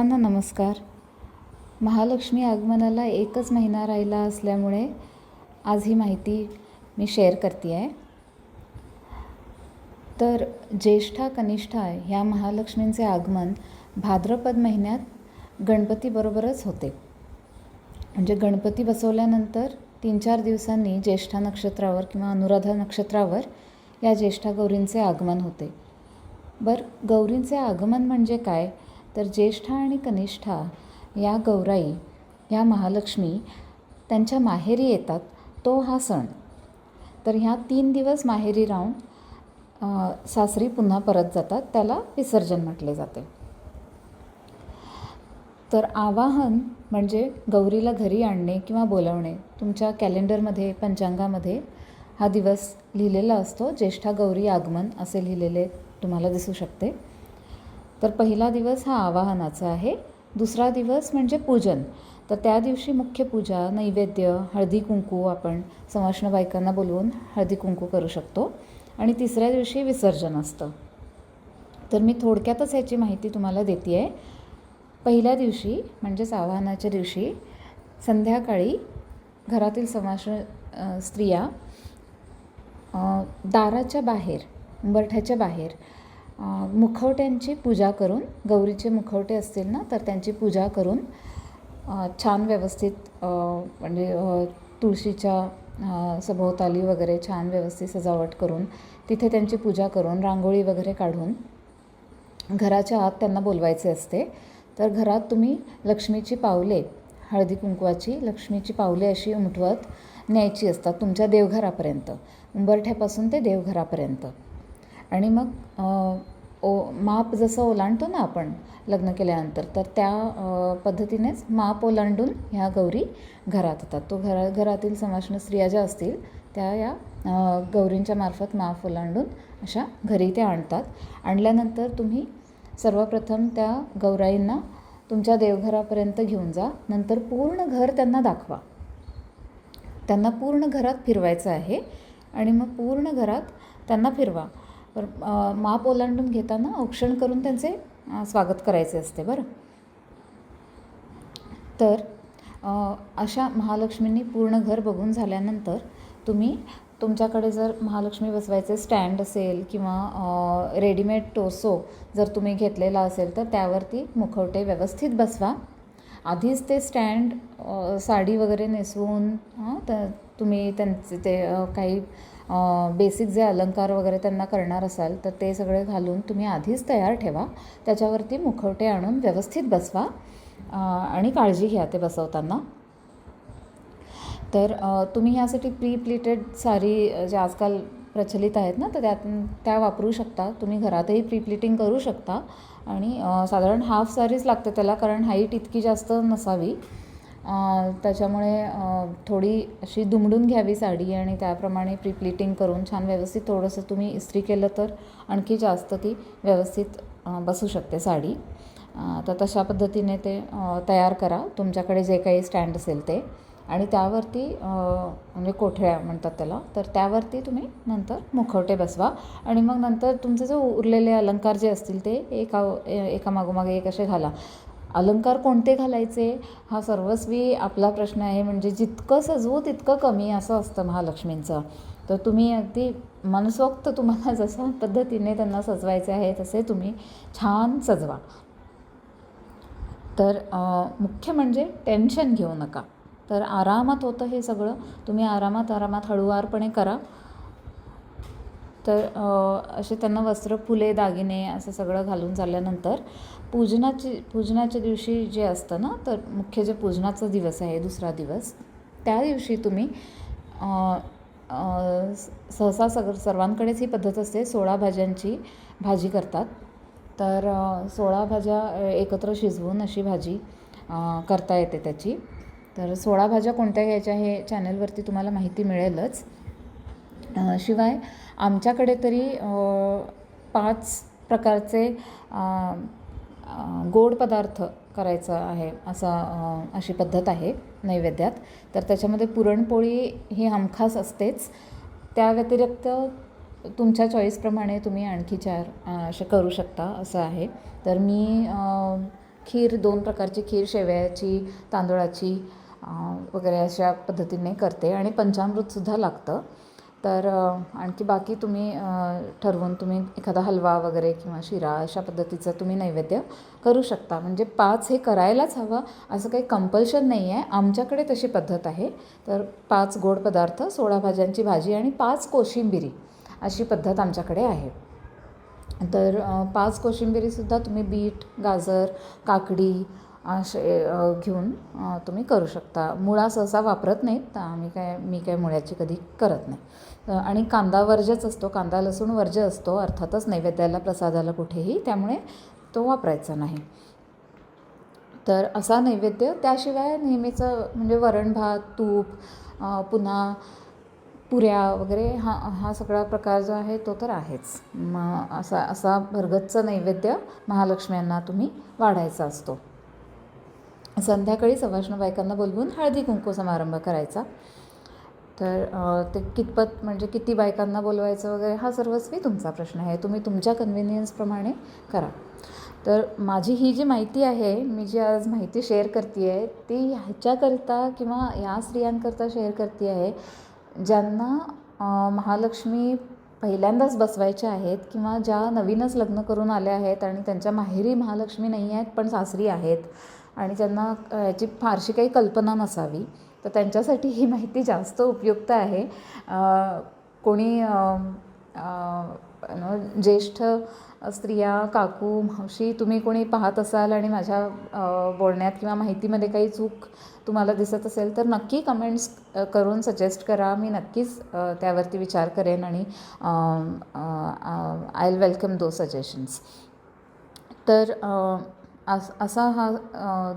नमस्कार. महालक्ष्मी आगमनाला एकच महिना राहिला असल्यामुळे आज ही माहिती मी शेअर करते आहे. तर ज्येष्ठा कनिष्ठा ह्या महालक्ष्मींचे आगमन भाद्रपद महिन्यात गणपतीबरोबरच होते. म्हणजे गणपती बसवल्यानंतर 3-4 दिवसांनी ज्येष्ठा नक्षत्रावर किंवा अनुराधा नक्षत्रावर या ज्येष्ठा गौरींचे आगमन होते. गौरींचे आगमन म्हणजे काय? तर ज्येष्ठा आणि कनिष्ठा या गौराई ह्या महालक्ष्मी त्यांच्या माहेरी येतात, तो हा सण. तर ह्या 3 दिवस माहेरी राहून सासरी पुन्हा परत जातात, त्याला विसर्जन म्हटले जाते. तर आवाहन म्हणजे गौरीला घरी आणणे किंवा बोलवणे. तुमच्या कॅलेंडरमध्ये, पंचांगामध्ये हा दिवस लिहिलेला असतो. ज्येष्ठा गौरी आगमन असे लिहिलेले तुम्हाला दिसू शकते. तर पहिला दिवस हा आवाहनाचा आहे. दुसरा दिवस म्हणजे पूजन. तर त्या दिवशी मुख्य पूजा, नैवेद्य, हळदी कुंकू, आपण सवाष्ण बायकांना बोलवून हळदी कुंकू करू शकतो. आणि तिसऱ्या दिवशी विसर्जन असतं. तर मी थोडक्यातच ह्याची माहिती तुम्हाला देते आहे. पहिल्या दिवशी म्हणजेच आवाहनाच्या दिवशी संध्याकाळी घरातील सवाष्ण स्त्रिया दाराच्या बाहेर, उंबरठ्याच्या बाहेर मुखवट्यांची पूजा करून, गौरीचे मुखवटे असतील ना, तर त्यांची पूजा करून छान व्यवस्थित म्हणजे तुळशीच्या सभोवताली वगैरे छान व्यवस्थित सजावट करून तिथे त्यांची पूजा करून रांगोळी वगैरे काढून घराच्या आत त्यांना बोलवायचे असते. तर घरात तुम्ही लक्ष्मीची पावले, हळदी कुंकवाची लक्ष्मीची पावले अशी उमटवत न्यायची असतात तुमच्या देवघरापर्यंत, उंबरठ्यापासून ते देवघरापर्यंत. आणि मग माप जसं ओलांडतो ना आपण लग्न केल्यानंतर, तर त्या पद्धतीनेच माप ओलांडून ह्या गौरी घरात येतात. तो घरातील सवाष्ण स्त्रिया ज्या असतील त्या या गौरींच्या मार्फत माप ओलांडून अशा घरी त्या आणतात. आणल्यानंतर तुम्ही सर्वप्रथम त्या गौराईंना तुमच्या देवघरापर्यंत घेऊन जा. नंतर पूर्ण घर त्यांना दाखवा. त्यांना पूर्ण घरात फिरवायचं आहे आणि मग पूर्ण घरात त्यांना फिरवा. माप ओलांडून घेताना औक्षण करून त्यांचे स्वागत करायचे असते. तर अशा महालक्ष्मींनी पूर्ण घर बघून झाल्यानंतर तुम्ही तुमच्याकडे जर महालक्ष्मी बसवायचे स्टँड असेल किंवा रेडीमेड टोसो जर तुम्ही घेतलेला असेल तर त्यावरती मुखवटे व्यवस्थित बसवा. आधीच ते स्टँड साडी वगैरे नेसवून तर तुम्ही त्यांचे ते काही बेसिक जे अलंकार वगैरे त्यांना करणार असाल तर ते सगळे घालून तुम्ही आधीच तयार ठेवा. त्याच्यावरती मुखवटे आणून व्यवस्थित बसवा आणि काळजी घ्या ते बसवताना. तर तुम्ही ह्यासाठी प्लीटेड साडी जे आजकाल प्रचलित आहेत ना, तर त्या वापरू शकता. तुम्ही घरातही प्लीटिंग करू शकता. आणि साधारण हाफ साडीच लागते त्याला, कारण हाईट इतकी जास्त नसावी. त्याच्यामुळे थोडी अशी दुमडून घ्यावी साडी आणि त्याप्रमाणे प्लीटिंग करून छान व्यवस्थित थोडंसं तुम्ही इस्त्री केलं तर आणखी जास्त ती व्यवस्थित बसू शकते साडी. तर तशा पद्धतीने ते तयार करा तुमच्याकडे जे काही स्टँड असेल ते. आणि त्यावरती म्हणजे कोठळ्या म्हणतात त्याला, तर त्यावरती तुम्ही नंतर मुखवटे बसवा. आणि मग नंतर तुमचे जे उरलेले अलंकार जे असतील ते एका मागोमागे एक असे घाला. अलंकार कोणते घालायचे हा सर्वस्वी आपला प्रश्न आहे. म्हणजे जितकं सजवू तितकं कमी असं असतं महालक्ष्मींचं. तर तुम्ही अगदी मनसोक्त तुम्हाला जशा पद्धतीने त्यांना सजवायचे आहे तसे तुम्ही छान सजवा. तर मुख्य म्हणजे टेन्शन घेऊ नका. तर आरामात होतं हे सगळं. तुम्ही आरामात हळूवारपणे करा. तर असे त्यांना वस्त्र, फुले, दागिने असं सगळं घालून झाल्यानंतर पूजनाच्या दिवशी जे असतं ना, तर मुख्य जे पूजनाचा दिवस आहे दुसरा दिवस, त्या दिवशी तुम्ही सहसा सर्वांकडेच ही पद्धत असते, 16 भाज्यांची भाजी करतात. तर 16 भाज्या एकत्र शिजवून अशी भाजी करता येते त्याची. तर 16 भाज्या कोणत्या घ्यायच्या हे चॅनलवरती तुम्हाला माहिती मिळेलच. शिवाय आमच्याकडे तरी 5 प्रकारचे गोड पदार्थ करायचं आहे अशी पद्धत आहे नैवेद्यात. तर त्याच्यामध्ये पुरणपोळी ही हमखास असतेच. त्या व्यतिरिक्त तुमच्या चॉईसप्रमाणे तुम्ही आणखी 4 असे करू शकता असं आहे. तर मी खीर 2 प्रकारची खीर, शेवयाची, तांदूळाची वगैरे अशा पद्धतीने करते आणि पंचामृतसुद्धा लागतं. तर आणखी बाकी तुम्ही ठरवून तुम्ही एखादा हलवा वगैरे किंवा शिरा अशा पद्धतीचं तुम्ही नैवेद्य करू शकता. म्हणजे 5 हे करायलाच हवं असं काही कंपल्शन नाही आहे. आमच्याकडे तशी पद्धत आहे. तर 5 गोड पदार्थ, 16 भाज्यांची भाजी आणि 5 कोशिंबिरी अशी पद्धत आमच्याकडे आहे. तर 5 कोशिंबिरीसुद्धा तुम्ही बीट, गाजर, काकडी असे घेऊन तुम्ही करू शकता. मुळा सहसा वापरत नाहीत, तर मी काय मुळ्याची कधी करत नाही. आणि कांदा वर्ज्यच असतो, कांदा लसूण वर्ज्य असतो अर्थातच नैवेद्याला, प्रसादाला कुठेही, त्यामुळे तो वापरायचा नाही. तर असा नैवेद्य. त्याशिवाय नेहमीचं म्हणजे वरण भात, तूप, पुन्हा पुऱ्या वगैरे हा सगळा प्रकार जो आहे तो तर आहेच. मग असा भरगच्च नैवेद्य महालक्ष्म्यांना तुम्ही वाढायचा असतो. संध्याकाळी सवाष्ण बायकांना बोलवून हळदी कुंकू समारंभ करायचा. तर ते कितपत म्हणजे किती बायकांना बोलवायचं वगैरे हा सर्वस्वी तुमचा प्रश्न आहे. तुम्ही तुमच्या कन्व्हिनियन्सप्रमाणे करा. तर माझी ही जी माहिती आहे, मी जी आज माहिती शेअर करते आहे, ती ह्याच्याकरिता किंवा या स्त्रियांकरता शेअर करते आहे ज्यांना महालक्ष्मी पहिल्यांदाच बसवायच्या आहेत किंवा ज्या नवीनच लग्न करून आल्या आहेत आणि त्यांच्या माहेरी महालक्ष्मी नाही आहेत पण सासरी आहेत आणि त्यांना याची फारशी काही कल्पना नसावी. तर त्यांच्यासाठी ही माहिती जास्त उपयुक्त आहे. कोणी ज्येष्ठ स्त्रिया, काकू, मावशी तुम्ही कोणी पाहत असाल आणि माझ्या बोलण्यात किंवा माहितीमध्ये काही चूक तुम्हाला दिसत असेल तर नक्की कमेंट्स करून सजेस्ट करा. मी नक्कीच त्यावरती विचार करेन आणि I will welcome those suggestions. तर असा हा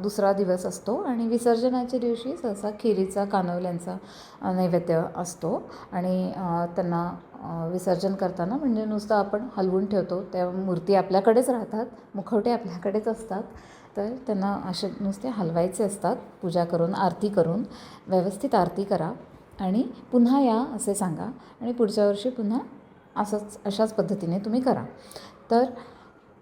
दुसरा दिवस असतो आणि विसर्जनाच्या दिवशी सहसा खिरीचा, कानवल्यांचा नैवेद्य असतो आणि त्यांना विसर्जन करताना म्हणजे नुसतं आपण हलवून ठेवतो, त्या मूर्ती आपल्याकडेच राहतात, मुखवटे आपल्याकडेच असतात, तर त्यांना असे नुसते हलवायचे असतात. पूजा करून, आरती करून, व्यवस्थित आरती करा आणि पुन्हा या असे सांगा आणि पुढच्या वर्षी पुन्हा अशाच पद्धतीने तुम्ही करा. तर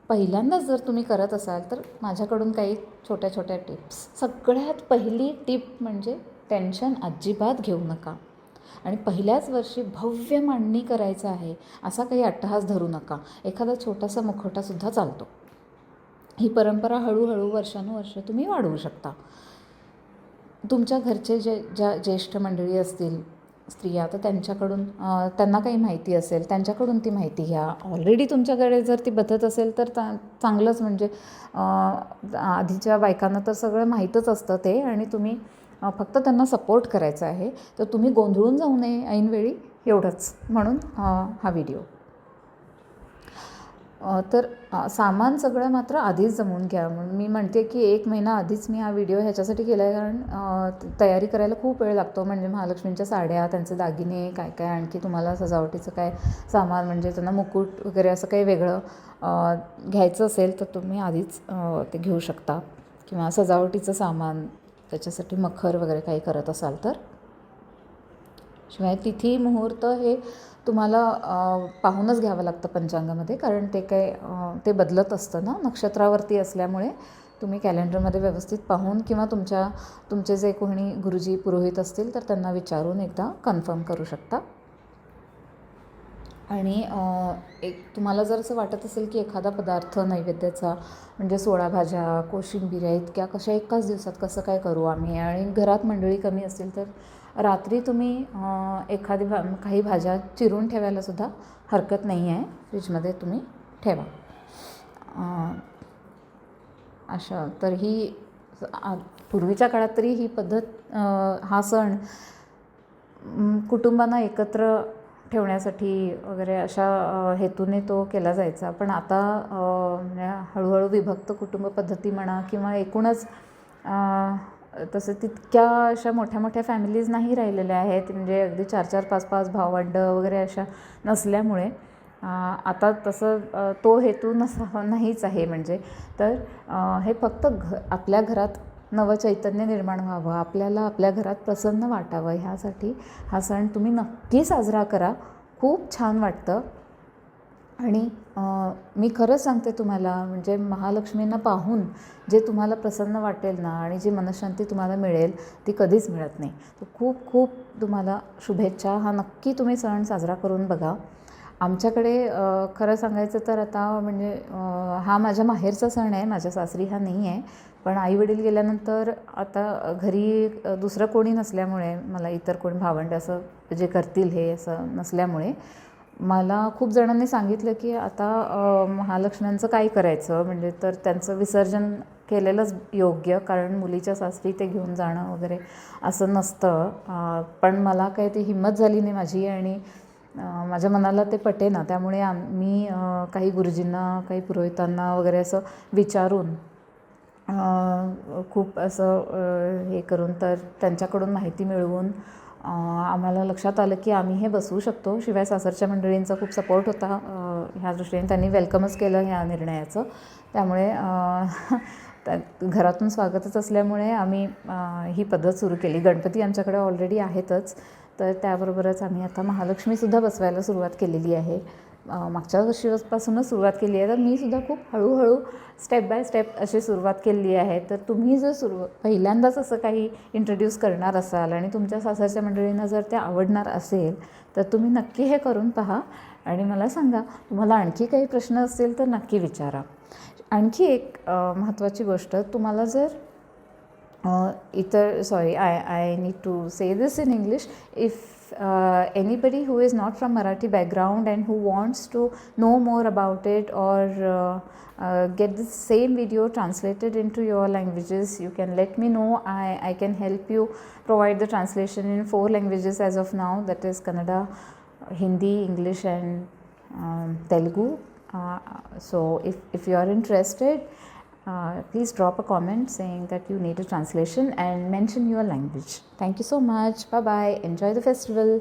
पहिल्यांदाच जर तुम्ही करत असाल तर माझ्याकडून काही छोट्या छोट्या टिप्स. सगळ्यात पहिली टिप म्हणजे टेन्शन अजिबात घेऊ नका आणि पहिल्याच वर्षी भव्य मांडणी करायचं आहे असा काही अट्टहास धरू नका. एखादा छोटासा मुखवटासुद्धा चालतो. ही परंपरा हळूहळू वर्षानुवर्ष तुम्ही वाढवू शकता. तुमच्या घरचे ज्या ज्येष्ठ मंडळी असतील, स्त्रिया, तर त्यांच्याकडून त्यांना काही माहिती असेल त्यांच्याकडून ती माहिती घ्या. ऑलरेडी तुमच्याकडे जर ती पद्धत असेल तर चांगलंच. म्हणजे आधीच्या बायकांना तर सगळं माहीतच असतं ते आणि तुम्ही फक्त त्यांना सपोर्ट करायचा आहे. तर तुम्ही गोंधळून जाऊ नये ऐनवेळी, एवढंच म्हणून हा व्हिडिओ. तर सामान सगळं मात्र आधीच जमवून घ्या. म्हणून मी म्हणते की 1 महिना आधीच मी हा व्हिडिओ ह्याच्यासाठी केला आहे, कारण तयारी करायला खूप वेळ लागतो. म्हणजे महालक्ष्मींच्या साड्या, त्यांचे दागिने, काय काय आणखी तुम्हाला सजावटीचं काय सामान, म्हणजे त्यांना मुकुट वगैरे असं काही वेगळं घ्यायचं असेल तर तुम्ही आधीच ते घेऊ शकता. किंवा सजावटीचं सामान, त्याच्यासाठी मखर वगैरे काही करत असाल तर. शिवाय तिथी, मुहूर्त हे तुम्हाला पाहूनच घ्यावं लागतं पंचांगामध्ये, कारण ते बदलत असतं ना नक्षत्रावरती असल्यामुळे. तुम्ही कॅलेंडरमध्ये व्यवस्थित पाहून किंवा तुमचे जे कोणी गुरुजी, पुरोहित असतील तर त्यांना विचारून एकदा कन्फर्म करू शकता. आणि तुम्हाला जर असं वाटत असेल की एखादा पदार्थ नैवेद्याचा म्हणजे 16 भाज्या, कोशिंबिऱ्या इतक्या कशा एकाच दिवसात कसं काय करू आम्ही, आणि घरात मंडळी कमी असतील तर रात्री तुम्ही काही भाज्या चिरून ठेवायलासुद्धा हरकत नाही आहे. फ्रीजमध्ये तुम्ही ठेवा. अशा तर ही पूर्वीच्या काळात तरी ही पद्धत, हा सण कुटुंबांना एकत्र ठेवण्यासाठी वगैरे अशा हेतूने तो केला जायचा. पण आता हळूहळू विभक्त कुटुंब पद्धती म्हणा किंवा एकूणच तसं तितक्या अशा मोठ्या मोठ्या फॅमिलीज नाही राहिलेल्या आहेत. म्हणजे अगदी 4-4, 5-5 भावंडं वगैरे अशा नसल्यामुळे आता तसं तो हेतू नाहीच आहे. म्हणजे तर हे फक्त आपल्या घरात नवचैतन्य निर्माण व्हावं, आपल्याला आपल्या घरात प्रसन्न वाटावं, ह्यासाठी हा सण तुम्ही नक्की साजरा करा. खूप छान वाटतं आणि मी खरंच सांगते तुम्हाला, म्हणजे महालक्ष्मींना पाहून जे तुम्हाला प्रसन्न वाटेल ना आणि जी मनःशांती तुम्हाला मिळेल ती कधीच मिळत नाही. तर खूप खूप तुम्हाला शुभेच्छा. हा नक्की तुम्ही सण साजरा करून बघा. आमच्याकडे खरं सांगायचं तर आता म्हणजे हा माझ्या माहेरचा सण आहे, माझ्या सासरी हा नाही आहे. पण आईवडील गेल्यानंतर आता घरी दुसरं कोणी नसल्यामुळे, मला इतर कोणी भावंड असं जे करतील हे असं नसल्यामुळे, मला खूप जणांनी सांगितलं की आता महालक्ष्म्यांचं काय करायचं, म्हणजे तर त्यांचं विसर्जन केलेलंच योग्य, कारण मुलीच्या सासरी ते घेऊन जाणं वगैरे असं नसतं. पण मला काही ती हिंमत झाली नाही माझी, आणि माझ्या मनाला ते पटेना. त्यामुळे मी काही गुरुजींना, काही पुरोहितांना वगैरे असं विचारून खूप असं हे करून, तर त्यांच्याकडून माहिती मिळवून आम्हाला लक्षात आलं की आम्ही हे बसवू शकतो. शिवाय सासरच्या मंडळींचा खूप सपोर्ट होता ह्या दृष्टीने, त्यांनी वेलकमच केलं ह्या निर्णयाचं. त्यामुळे घरातून स्वागतच असल्यामुळे आम्ही ही पद्धत सुरू केली. गणपती आमच्याकडे ऑलरेडी आहेतच, तर त्याबरोबरच आम्ही आता महालक्ष्मीसुद्धा बसवायला सुरुवात केलेली आहे. मागच्या वर्षीपासूनच सुरुवात केली आहे. तर मी सुद्धा खूप हळूहळू स्टेप बाय स्टेप अशी सुरुवात केली आहे. तर तुम्ही जर पहिल्यांदाच असं काही इंट्रोड्यूस करणार असाल आणि तुमच्या सासरच्या मंडळींना जर ते आवडणार असेल, तर तुम्ही नक्की हे करून पहा आणि मला सांगा. तुम्हाला आणखी काही प्रश्न असतील तर नक्की विचारा. आणखी एक महत्त्वाची गोष्ट, तुम्हाला जर I need to say this in English. If anybody who is not from Marathi background and who wants to know more about it, or get the same video translated into your languages, you can let me know. I can help you provide the translation in 4 languages as of now, that is Kannada, Hindi, English and Telugu. So if you are interested, please drop a comment saying that you need a translation and mention your language. Thank you so much. Bye bye. Enjoy the festival.